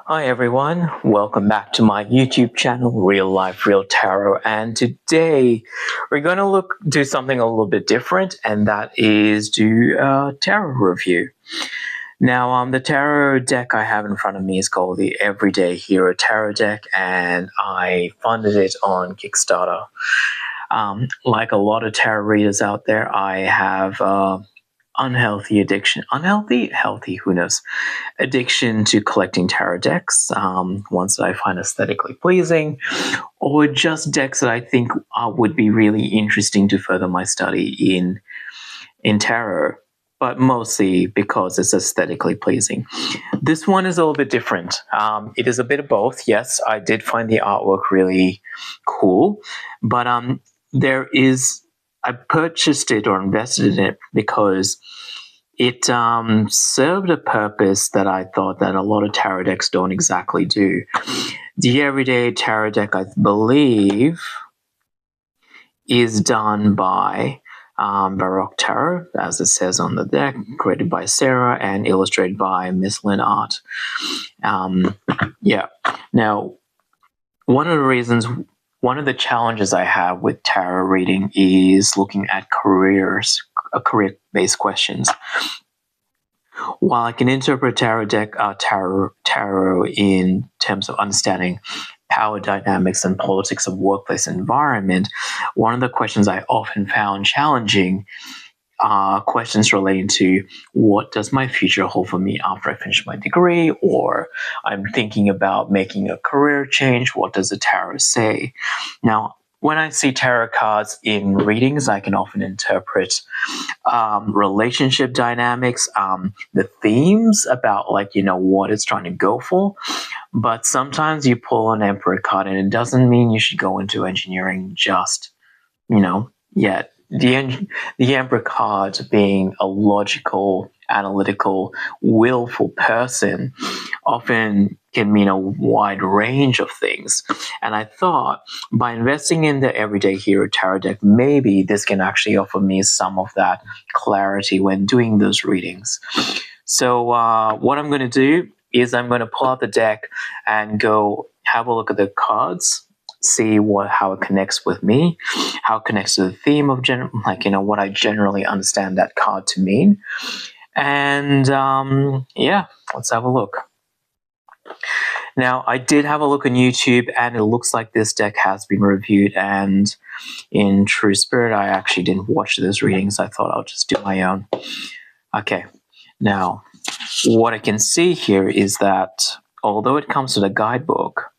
Hi everyone, welcome back to my YouTube channel, Real Life Real Tarot, and today we're going to do something a little bit different, and that is do a tarot review. Now, the tarot deck I have in front of me is called the Everyday Hero Tarot deck, and I funded it on Kickstarter. Like a lot of tarot readers out there, I have healthy, who knows, addiction to collecting tarot decks, ones that I find aesthetically pleasing, or just decks that I think would be really interesting to further my study in tarot, but mostly because it's aesthetically pleasing. This one is a little bit different. It is a bit of both. Yes, I did find the artwork really cool, but I purchased it or invested in it because it served a purpose that I thought that a lot of tarot decks don't exactly do. The Everyday Tarot deck, I believe, is done by Baroque Tarot, as it says on the deck, created by Sarah and illustrated by Miss Lynn Art. Yeah. Now, one of the challenges I have with tarot reading is looking at career-based questions. While I can interpret tarot in terms of understanding power dynamics and politics of workplace environment, one of the questions I often found challenging are questions relating to what does my future hold for me after I finish my degree, or I'm thinking about making a career change. What does the tarot say? Now, when I see tarot cards in readings, I can often interpret relationship dynamics, the themes about what it's trying to go for. But sometimes you pull an Emperor card and it doesn't mean you should go into engineering just, yet. The Emperor card, being a logical, analytical, willful person, often can mean a wide range of things. And I thought by investing in the Everyday Hero Tarot deck, maybe this can actually offer me some of that clarity when doing those readings. So what I'm going to do is I'm going to pull out the deck and go have a look at the cards, see how it connects with me, how it connects to the theme of what I generally understand that card to mean. And yeah, let's have a look. Now, I did have a look on YouTube, and it looks like this deck has been reviewed, and in true spirit, I actually didn't watch those readings. I thought I'll just do my own. Okay, now, what I can see here is that although it comes with a guidebook,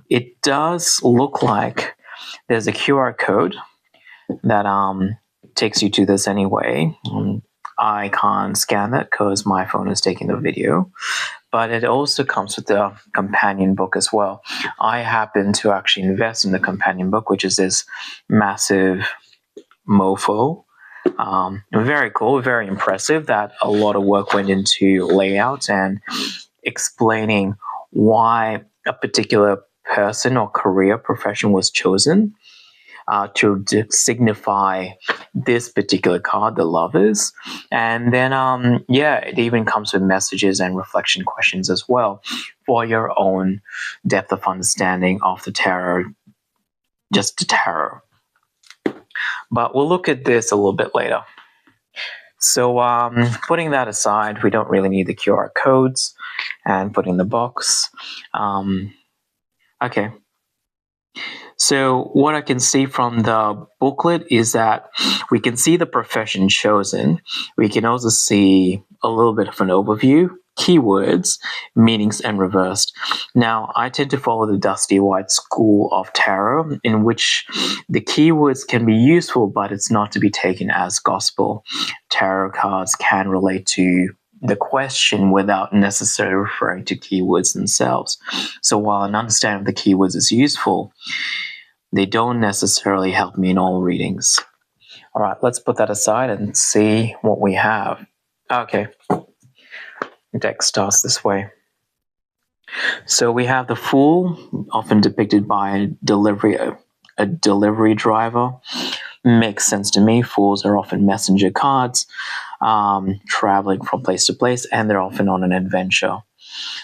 it does look like there's a QR code that takes you to this anyway. I can't scan that because my phone is taking the video, but it also comes with the companion book as well. I happen to actually invest in the companion book, which is this massive mofo. Very cool, very impressive that a lot of work went into layout and explaining why a particular person or career profession was chosen to signify this particular card, the Lovers. And then, it even comes with messages and reflection questions as well for your own depth of understanding of the tarot, just the tarot. But we'll look at this a little bit later. So putting that aside, we don't really need the QR codes, and putting the box. Okay. So what I can see from the booklet is that we can see the profession chosen. We can also see a little bit of an overview, keywords, meanings, and reversed. Now, I tend to follow the Dusty White school of tarot, in which the keywords can be useful, but it's not to be taken as gospel. Tarot cards can relate to the question without necessarily referring to keywords themselves. So while an understanding of the keywords is useful, they don't necessarily help me in all readings. All right, let's put that aside and see what we have. Okay, the deck starts this way. So we have the Fool, often depicted by a delivery driver. Makes sense to me. Fools are often messenger cards, traveling from place to place, and they're often on an adventure.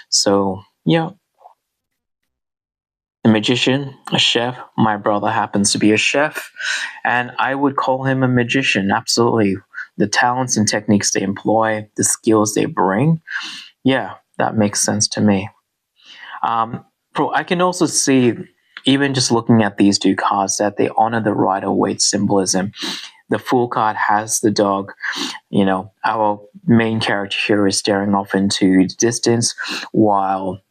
So Yeah. A magician, a chef. My brother happens to be a chef, and I would call him a magician. Absolutely. The talents and techniques they employ, the skills they bring. Yeah, that makes sense to me. Um, I can also see, even just looking at these two cards, that they honor the Rider-Waite symbolism. The Fool card has the dog. Our main character here is staring off into the distance while,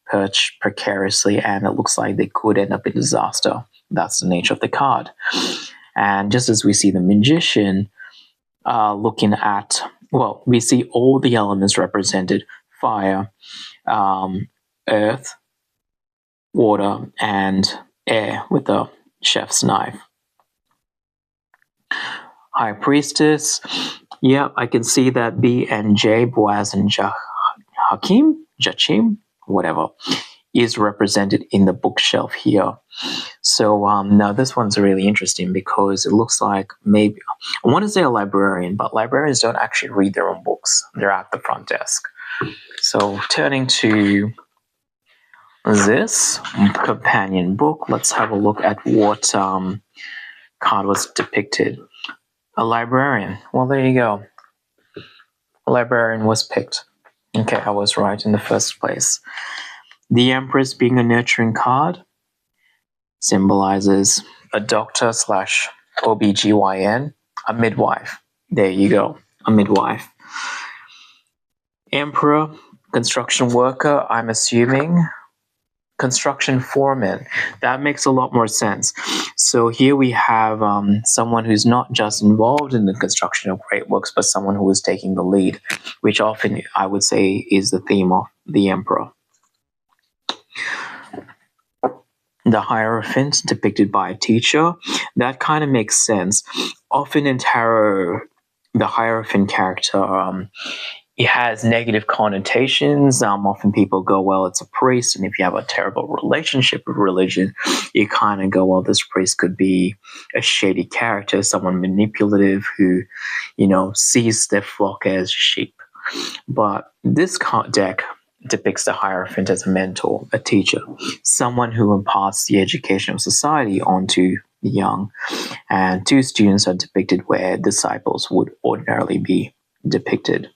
perched precariously, and it looks like they could end up in disaster. That's the nature of the card. And just as we see the magician looking at, we see all the elements represented: fire, earth, water, and air with the chef's knife. High Priestess. Yep, I can see that B and J, Boaz and Jachim, whatever, is represented in the bookshelf here. So now this one's really interesting because it looks like maybe, I want to say a librarian, but librarians don't actually read their own books. They're at the front desk. So turning to this companion book, let's have a look at what card was depicted. A librarian. Well, there you go. A librarian was picked. Okay, I was right in the first place. The Empress, being a nurturing card, symbolizes a doctor / OBGYN, a midwife. There you go, a midwife. Emperor, construction worker, I'm assuming. Construction foreman. That makes a lot more sense. So here we have someone who's not just involved in the construction of great works, but someone who is taking the lead, which often I would say is the theme of the Emperor. The Hierophant, depicted by a teacher. That kind of makes sense. Often in tarot, the Hierophant character, it has negative connotations. Often people go, well, it's a priest, and if you have a terrible relationship with religion, you kind of go, well, this priest could be a shady character, someone manipulative who, sees their flock as sheep. But this deck depicts the Hierophant as a mentor, a teacher, someone who imparts the education of society onto the young. And two students are depicted where disciples would ordinarily be depicted.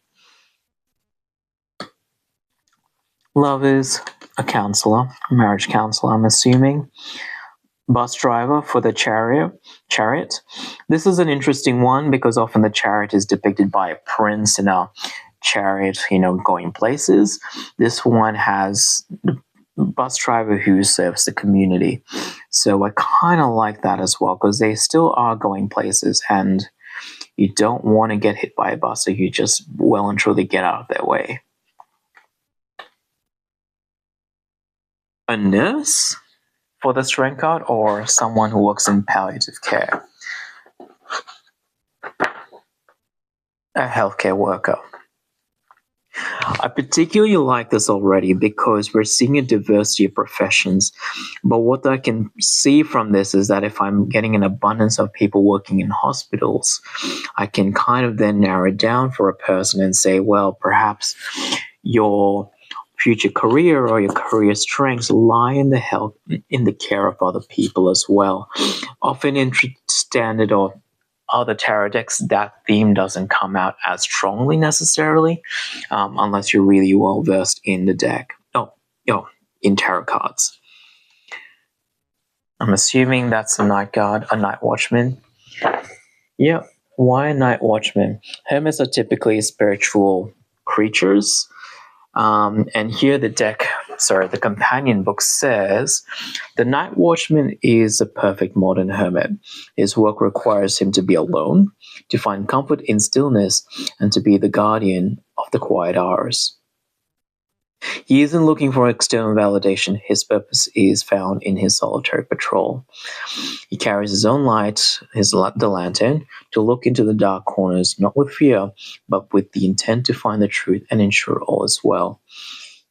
Lovers, a counselor, a marriage counselor, I'm assuming. Bus driver for the chariot. This is an interesting one because often the chariot is depicted by a prince in a chariot, going places. This one has the bus driver who serves the community. So I kind of like that as well because they still are going places and you don't want to get hit by a bus, so you just well and truly get out of their way. A nurse for the strength card, or someone who works in palliative care. A healthcare worker. I particularly like this already because we're seeing a diversity of professions. But what I can see from this is that if I'm getting an abundance of people working in hospitals, I can kind of then narrow it down for a person and say, well, perhaps your future career or your career strengths lie in the care of other people as well. Often in standard or other tarot decks, that theme doesn't come out as strongly necessarily, unless you're really well versed in the deck. In tarot cards. I'm assuming that's a night guard, a night watchman. Yeah, why a night watchman? Hermits are typically spiritual creatures. And here the companion book says, the night watchman is a perfect modern hermit. His work requires him to be alone, to find comfort in stillness, and to be the guardian of the quiet hours. He isn't looking for external validation. His purpose is found in his solitary patrol. He carries his own light, the lantern, to look into the dark corners, not with fear, but with the intent to find the truth and ensure all is well.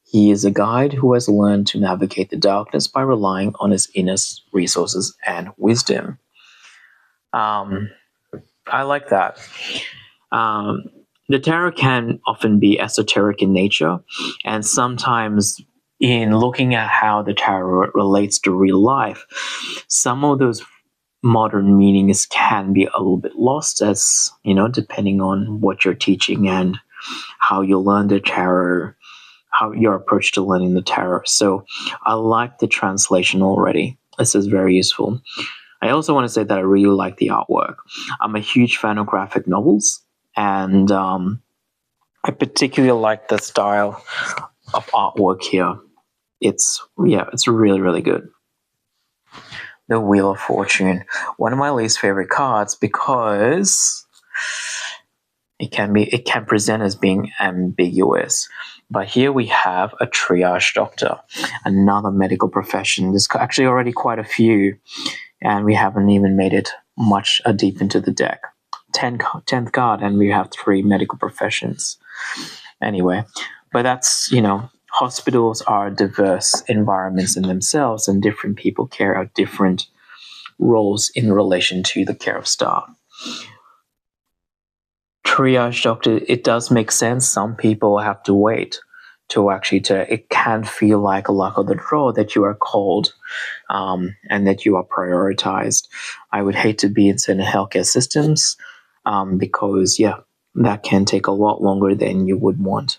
He is a guide who has learned to navigate the darkness by relying on his inner resources and wisdom. I like that. The tarot can often be esoteric in nature, and sometimes in looking at how the tarot relates to real life, some of those modern meanings can be a little bit lost, as depending on what you're teaching and how you learn the tarot, how your approach to learning the tarot. So I like the translation already. This is very useful. I also want to say that I really like the artwork. I'm a huge fan of graphic novels, and I particularly like the style of artwork here. It's really, really good. The Wheel of Fortune, one of my least favorite cards, because it can present as being ambiguous. But here we have a triage doctor, another medical profession. There's actually already quite a few, and we haven't even made it much deep into the deck. 10th card, and we have 3 medical professions. Anyway, but that's, hospitals are diverse environments in themselves, and different people carry out different roles in relation to the care of staff. Triage doctor, it does make sense. Some people have to wait it can feel like a luck of the draw that you are called, and that you are prioritized. I would hate to be in certain healthcare systems, because that can take a lot longer than you would want.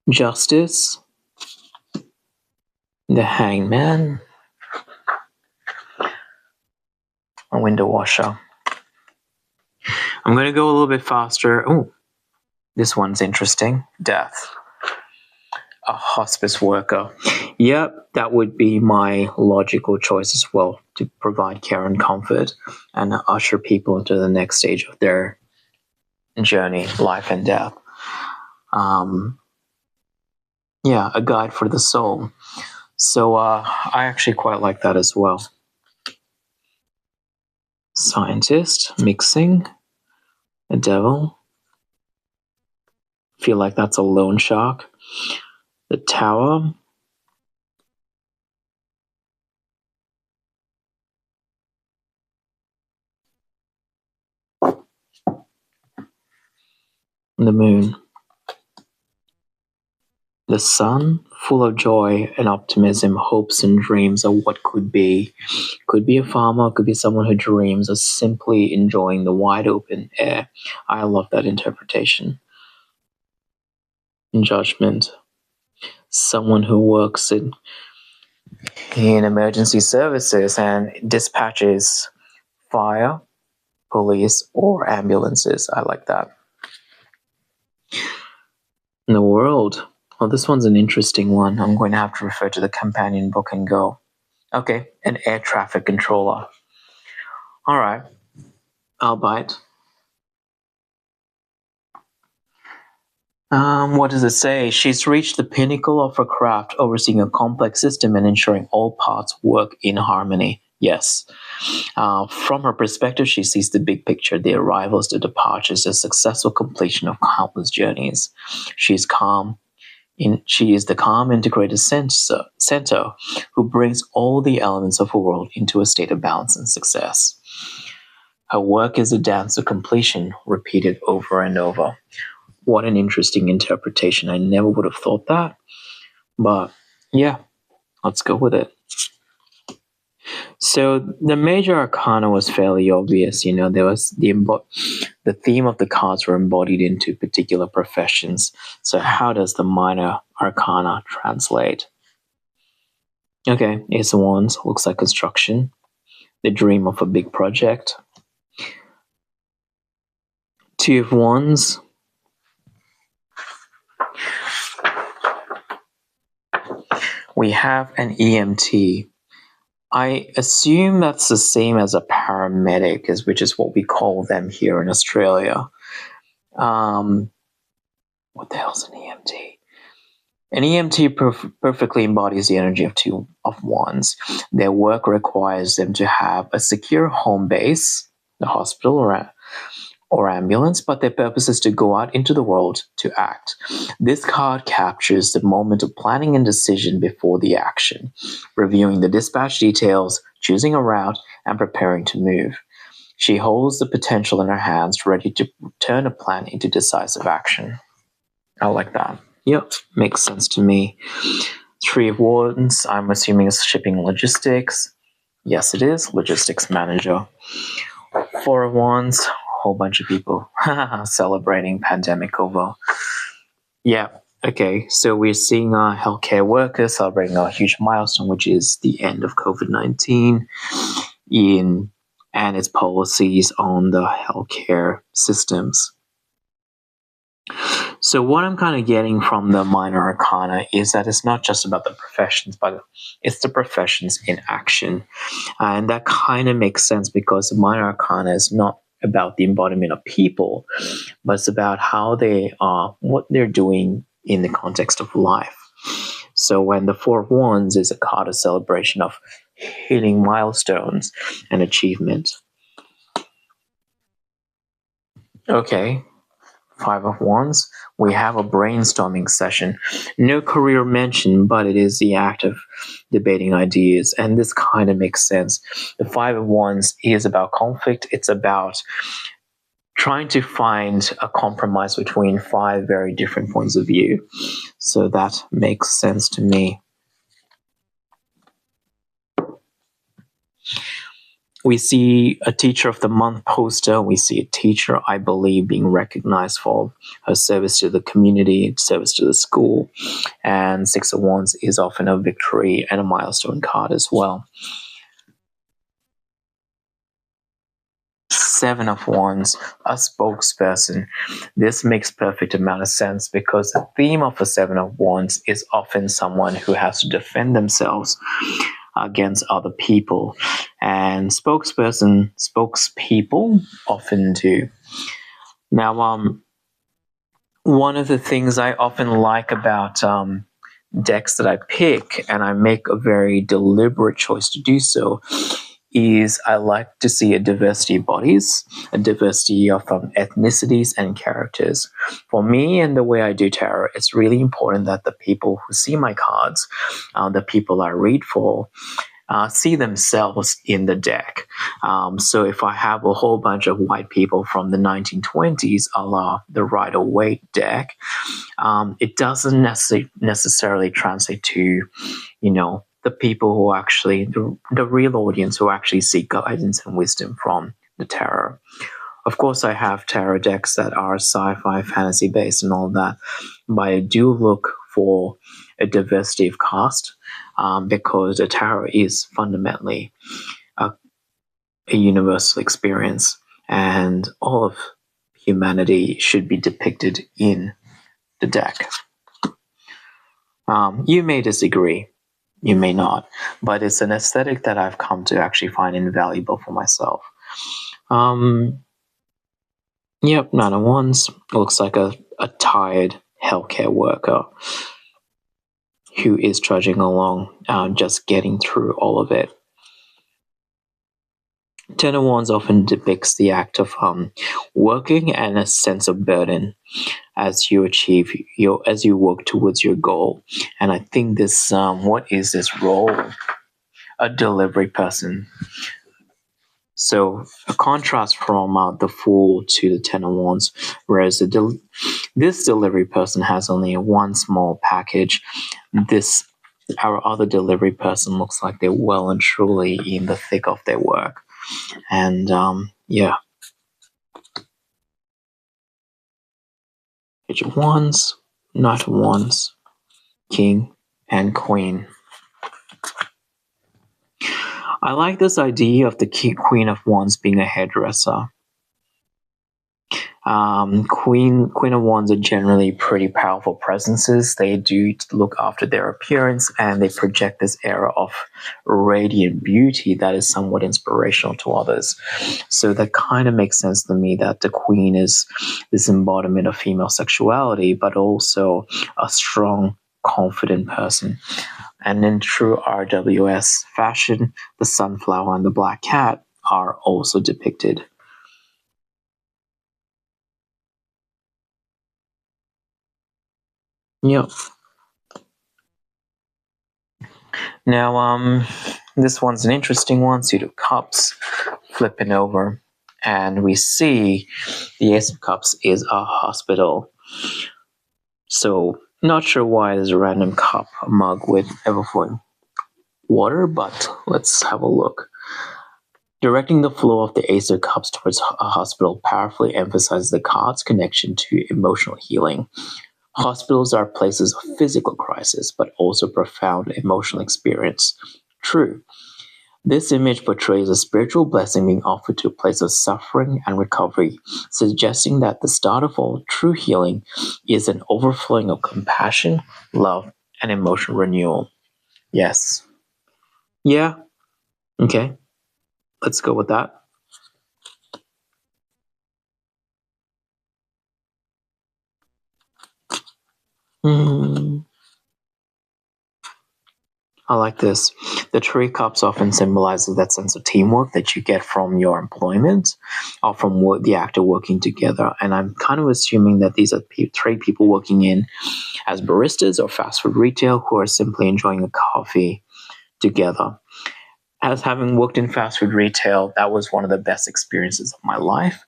Justice, the Hangman, a window washer. I'm going to go a little bit faster. Oh, this one's interesting. Death, a hospice worker. Yep, that would be my logical choice as well, to provide care and comfort and usher people into the next stage of their journey, life and death. A guide for the soul. So I actually quite like that as well. Scientist, mixing, a devil. Feel like that's a loan shark. The Tower. The Moon. The Sun, full of joy and optimism, hopes and dreams of what could be. Could be a farmer, could be someone who dreams of simply enjoying the wide open air. I love that interpretation. Judgment, someone who works in emergency services and dispatches fire, police, or ambulances. I like that. In the World. Well, this one's an interesting one. I'm going to have to refer to the companion book and go. Okay, an air traffic controller. All right, I'll bite. What does it say? She's reached the pinnacle of her craft, overseeing a complex system and ensuring all parts work in harmony. Yes. From her perspective, she sees the big picture, the arrivals, the departures, the successful completion of countless journeys. She is the calm, integrated center who brings all the elements of her world into a state of balance and success. Her work is a dance of completion, repeated over and over. What an interesting interpretation. I never would have thought that. But yeah, let's go with it. So the major arcana was fairly obvious. There was the theme of the cards were embodied into particular professions. So how does the minor arcana translate? Okay, Ace of Wands looks like construction. The dream of a big project. Two of Wands. We have an EMT. I assume that's the same as a paramedic, which is what we call them here in Australia. What the hell's an EMT? An EMT perfectly embodies the energy of Two of Wands. Their work requires them to have a secure home base, the hospital or ambulance, but their purpose is to go out into the world to act. This card captures the moment of planning and decision before the action, reviewing the dispatch details, choosing a route, and preparing to move. She holds the potential in her hands, ready to turn a plan into decisive action. I like that. Yep, makes sense to me. Three of Wands, I'm assuming is shipping logistics. Yes, it is. Logistics manager. Four of Wands, whole bunch of people celebrating pandemic over. Yeah, okay. So we're seeing our healthcare workers celebrating a huge milestone, which is the end of COVID-19 and its policies on the healthcare systems. So what I'm kind of getting from the minor arcana is that it's not just about the professions, but it's the professions in action. And that kind of makes sense because the minor arcana is not about the embodiment of people, but it's about how they are, what they're doing in the context of life. So when the Four of Wands is a card of celebration of hitting milestones and achievement. Okay, Five of Wands, we have a brainstorming session. No career mentioned, but it is the act of debating ideas, and this kind of makes sense. The Five of Wands is about conflict. It's about trying to find a compromise between five very different points of view. So that makes sense to me. We see a Teacher of the Month poster. We see a teacher, I believe, being recognized for her service to the community, service to the school. And Six of Wands is often a victory and a milestone card as well. Seven of Wands, a spokesperson. This makes perfect amount of sense because the theme of a Seven of Wands is often someone who has to defend themselves against other people, and spokespeople often do. Now, one of the things I often like about decks that I pick, and I make a very deliberate choice to do so, is I like to see a diversity of bodies, a diversity of ethnicities and characters. For me and the way I do tarot, it's really important that the people who see my cards, the people I read for, see themselves in the deck. So if I have a whole bunch of white people from the 1920s, a la the Rider-Waite deck, it doesn't necessarily translate to, the people who actually, the real audience who actually seek guidance and wisdom from the tarot. Of course, I have tarot decks that are sci-fi, fantasy-based and all that, but I do look for a diversity of cast because the tarot is fundamentally a universal experience, and all of humanity should be depicted in the deck. You may disagree. You may not, but it's an aesthetic that I've come to actually find invaluable for myself. Yep, Nine of Wands looks like a tired healthcare worker who is trudging along, just getting through all of it. Ten of Wands often depicts the act of working and a sense of burden as you work towards your goal. And I think this, what is this role? A delivery person. So a contrast from the Fool to the Ten of Wands, whereas this delivery person has only one small package. Our other delivery person looks like they're well and truly in the thick of their work. And yeah. Page of Wands, Knight of Wands, King, and Queen. I like this idea of the Queen of Wands being a hairdresser. Queen of Wands are generally pretty powerful presences. They do look after their appearance and they project this aura of radiant beauty that is somewhat inspirational to others. So that kind of makes sense to me that the Queen is this embodiment of female sexuality, but also a strong, confident person. And in true RWS fashion, the sunflower and the black cat are also depicted. Yep. Now, this one's an interesting one. Suit of Cups, flipping over, and we see the Ace of Cups is a hospital. So Not sure why there's a random cup mug with overflowing water, but let's have a look. Directing the flow of the Ace of Cups towards a hospital powerfully emphasizes the card's connection to emotional healing. Hospitals are places of physical crisis, but also profound emotional experience. True. This image portrays a spiritual blessing being offered to a place of suffering and recovery, suggesting that the start of all true healing is an overflowing of compassion, love, and emotional renewal. Yes. Yeah. Okay. Let's go with that. I like this. The Three Cups often symbolizes that sense of teamwork that you get from your employment or from the actor working together. And I'm kind of assuming that these are three people working in as baristas or fast food retail who are simply enjoying a coffee together. As having worked in fast food retail, that was one of the best experiences of my life.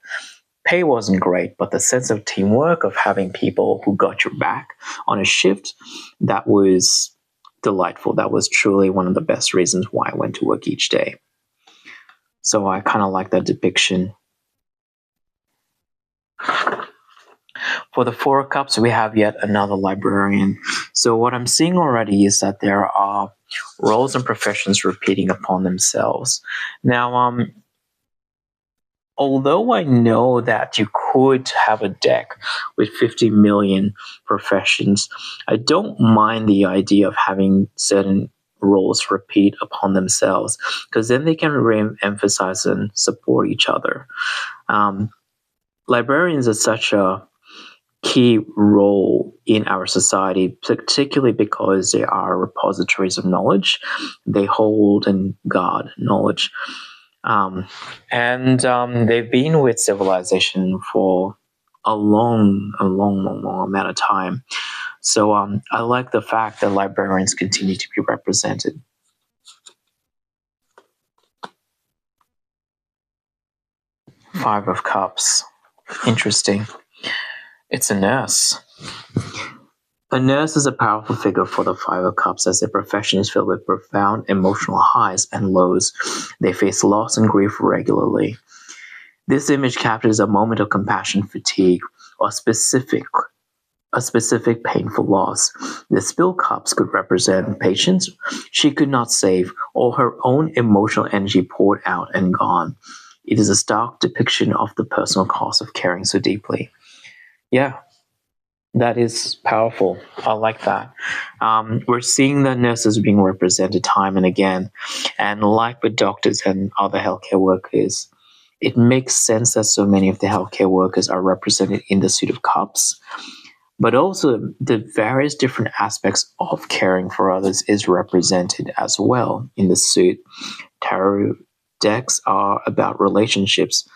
Pay wasn't great, but the sense of teamwork, of having people who got your back on a shift, that was delightful. That was truly one of the best reasons why I went to work each day. So I kind of like that depiction. For the Four of Cups, we have yet another librarian. So what I'm seeing already is that there are roles and professions repeating upon themselves. Now, although I know that you could have a deck with 50 million professions, I don't mind the idea of having certain roles repeat upon themselves, because then they can re-emphasize and support each other. Librarians are such a key role in our society, particularly because they are repositories of knowledge. They hold and guard knowledge. And they've been with civilization for a long amount of time. So I like the fact that librarians continue to be represented. Five of Cups. Interesting. It's a nurse. A nurse is a powerful figure for the Five of Cups, as their profession is filled with profound emotional highs and lows. They face loss and grief regularly. This image captures a moment of compassion fatigue or a specific painful loss. The spilled cups could represent patience she could not save, or her own emotional energy poured out and gone. It is a stark depiction of the personal cost of caring so deeply. Yeah, that is powerful. I like that. We're seeing the nurses being represented time and again. And like with doctors and other healthcare workers, it makes sense that so many of the healthcare workers are represented in the Suit of Cups. But also, the various different aspects of caring for others is represented as well in the suit. Tarot decks are about relationships.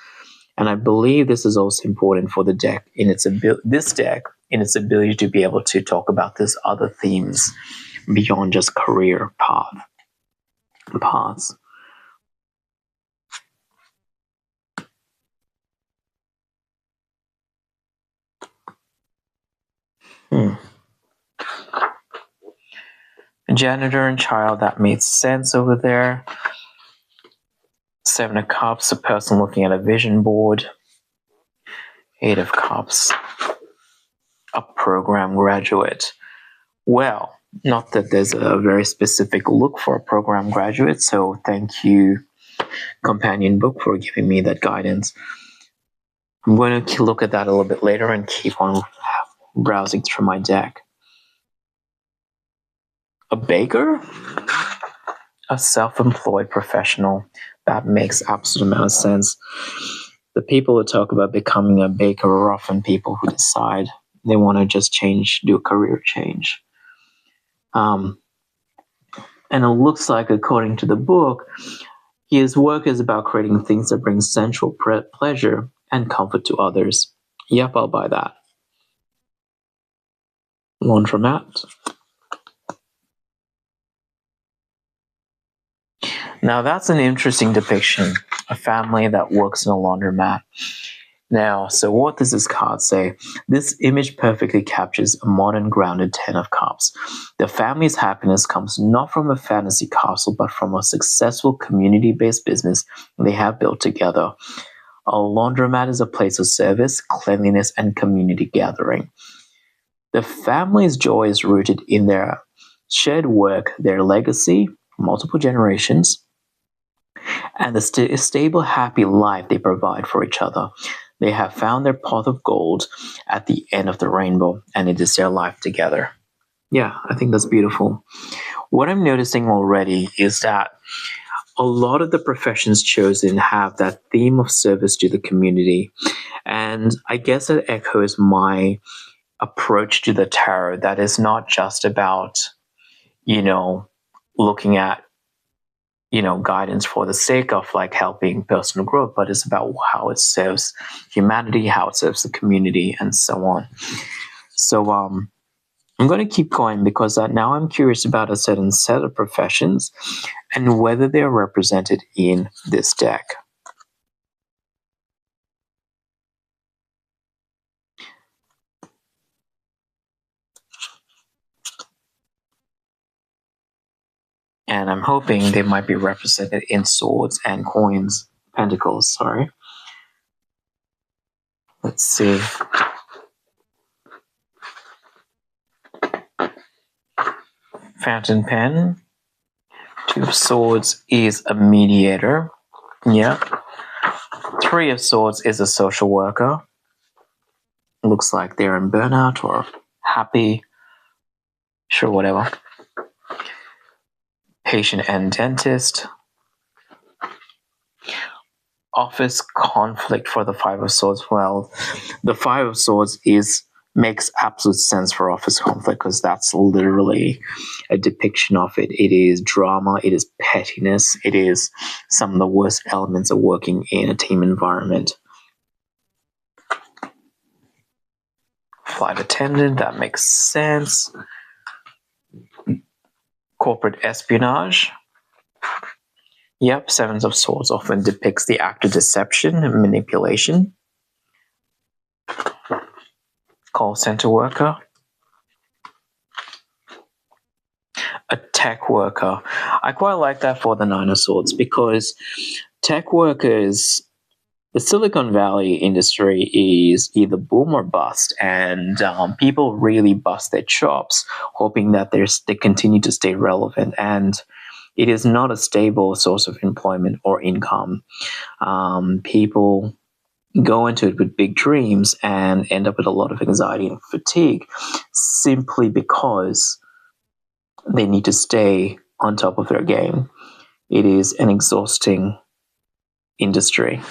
And I believe this is also important for the deck in its ability to be able to talk about these other themes beyond just career paths. Janitor and child, that made sense over there. Seven of Cups, a person looking at a vision board. Eight of Cups, a program graduate. Well, not that there's a very specific look for a program graduate, so thank you, companion book, for giving me that guidance. I'm going to look at that a little bit later and keep on browsing through my deck. A baker? A self-employed professional. That makes absolute amount of sense. The people who talk about becoming a baker are often people who decide they want to just do a career change. And it looks like, according to the book, his work is about creating things that bring sensual pleasure and comfort to others. Yep, I'll buy that. Laundromat. Now that's an interesting depiction. A family that works in a laundromat. Now, so what does this card say? This image perfectly captures a modern grounded 10 of cups. The family's happiness comes not from a fantasy castle, but from a successful community-based business they have built together. A laundromat is a place of service, cleanliness, and community gathering. The family's joy is rooted in their shared work, their legacy, multiple generations, and the stable, happy life they provide for each other. They have found their pot of gold at the end of the rainbow, and it is their life together. Yeah, I think that's beautiful. What I'm noticing already is that a lot of the professions chosen have that theme of service to the community. And I guess it echoes my approach to the tarot, that is not just about, looking at, guidance for the sake of like helping personal growth, but it's about how it serves humanity, how it serves the community, and so on. So I'm going to keep going because now I'm curious about a certain set of professions and whether they're represented in this deck. And I'm hoping they might be represented in swords and coins, pentacles, sorry. Let's see. Fountain pen. Two of swords is a mediator. Yeah. Three of swords is a social worker. Looks like they're in burnout or happy. Sure, whatever. Patient and dentist. Office conflict for the Five of Swords. Well, the Five of Swords makes absolute sense for office conflict because that's literally a depiction of it. It is drama, it is pettiness, it is some of the worst elements of working in a team environment. Flight attendant, that makes sense. Corporate espionage. Yep, Seven of Swords often depicts the act of deception and manipulation. Call center worker. A tech worker. I quite like that for the Nine of Swords because tech workers, the Silicon Valley industry is either boom or bust, and people really bust their chops hoping that they continue to stay relevant, and it is not a stable source of employment or income. People go into it with big dreams and end up with a lot of anxiety and fatigue simply because they need to stay on top of their game. It is an exhausting industry.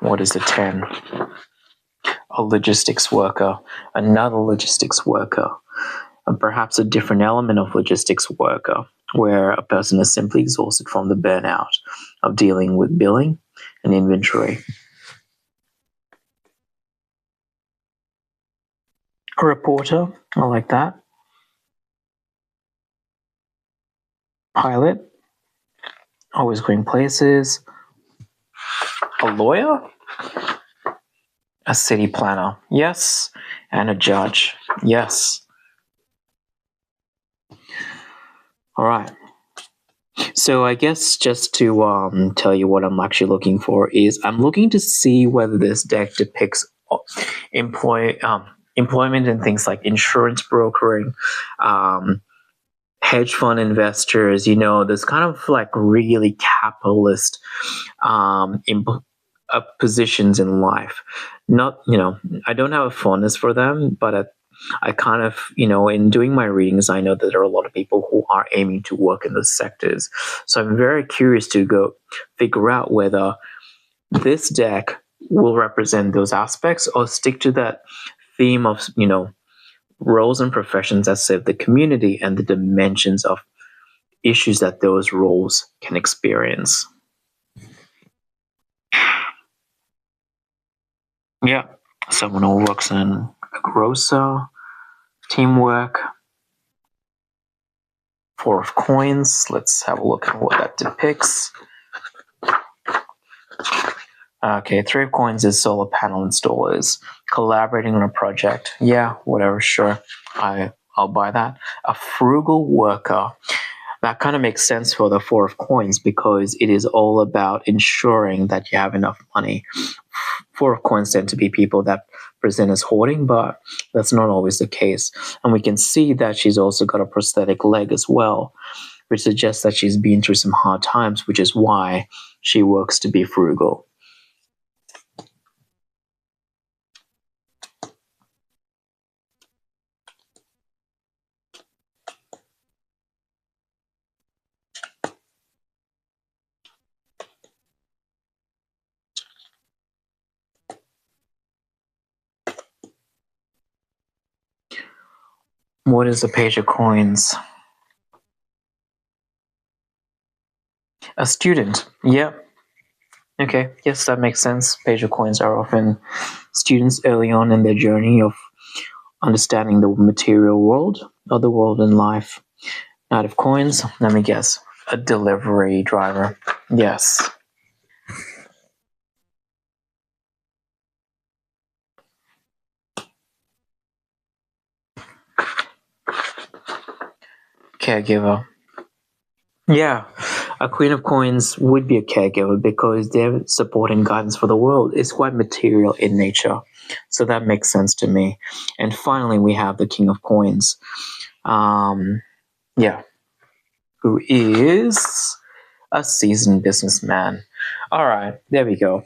What is a 10? A logistics worker, another logistics worker, and perhaps a different element of logistics worker, where a person is simply exhausted from the burnout of dealing with billing and inventory. A reporter, I like that. Pilot, always going places. A lawyer, a city planner, yes, and a judge, yes. All right. So I guess just to tell you what I'm actually looking for is I'm looking to see whether this deck depicts employment in things like insurance brokering, hedge fund investors, this kind of like really capitalist positions in life. Not, I don't have a fondness for them, but I kind of, in doing my readings, I know that there are a lot of people who are aiming to work in those sectors. So I'm very curious to go figure out whether this deck will represent those aspects or stick to that theme of, roles and professions that serve the community and the dimensions of issues that those roles can experience. Yeah, someone who works in a grocer, teamwork. Four of coins. Let's have a look at what that depicts. Okay, 3 of Coins is solar panel installers collaborating on a project. Yeah, whatever, sure. I'll buy that. A frugal worker. That kind of makes sense for the 4 of Coins because it is all about ensuring that you have enough money. 4 of Coins tend to be people that present as hoarding, but that's not always the case. And we can see that she's also got a prosthetic leg as well, which suggests that she's been through some hard times, which is why she works to be frugal. What is the Page of Coins? A student. Yep. Okay. Yes, that makes sense. Page of Coins are often students early on in their journey of understanding the material world or the world in life. Knight of Coins. Let me guess. A delivery driver. Yes. Caregiver. Yeah, a Queen of Coins would be a caregiver because their support and guidance for the world is quite material in nature. So that makes sense to me. And finally, we have the King of Coins. Yeah, who is a seasoned businessman. All right, there we go.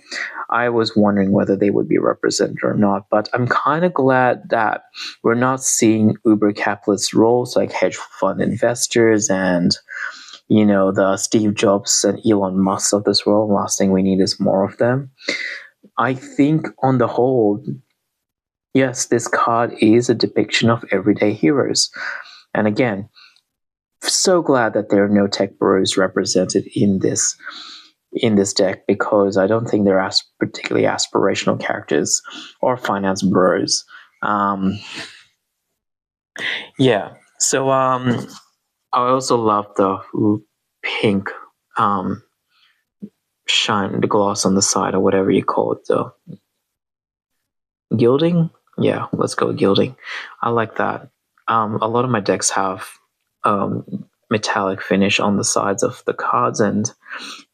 I was wondering whether they would be represented or not, but I'm kind of glad that we're not seeing uber capitalist roles like hedge fund investors and the Steve Jobs and Elon Musk of this world. Last thing we need is more of them. I think on the whole, yes, this card is a depiction of everyday heroes. And again, so glad that there are no tech bros represented in this deck because I don't think they're particularly aspirational characters or finance bros. Yeah. So I also love the pink shine, the gloss on the side or whatever you call it, though. Gilding? Yeah, let's go with gilding. I like that. A lot of my decks have metallic finish on the sides of the cards, and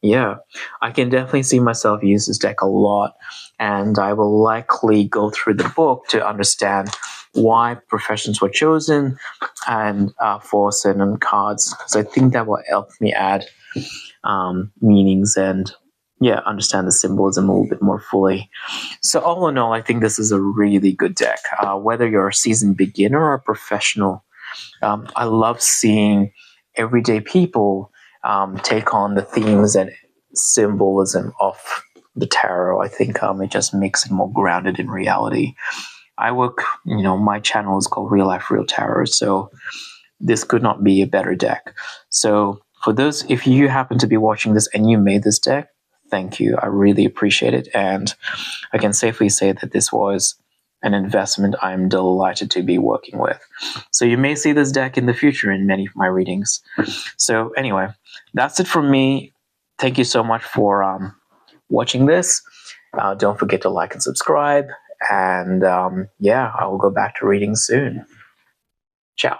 yeah, I can definitely see myself use this deck a lot, and I will likely go through the book to understand why professions were chosen and for certain cards, because I think that will help me add meanings and understand the symbolism a little bit more fully. So all in all, I think this is a really good deck. Whether you're a seasoned beginner or a professional, I love seeing everyday people take on the themes and symbolism of the tarot. I think it just makes it more grounded in reality. I work, my channel is called Real Life Real Tarot, so this could not be a better deck. So for those, if you happen to be watching this and you made this deck, thank you. I really appreciate it. And I can safely say that this was an investment I'm delighted to be working with. So you may see this deck in the future in many of my readings. So anyway, that's it from me. Thank you so much for watching this. Don't forget to like and subscribe. And I will go back to reading soon. Ciao.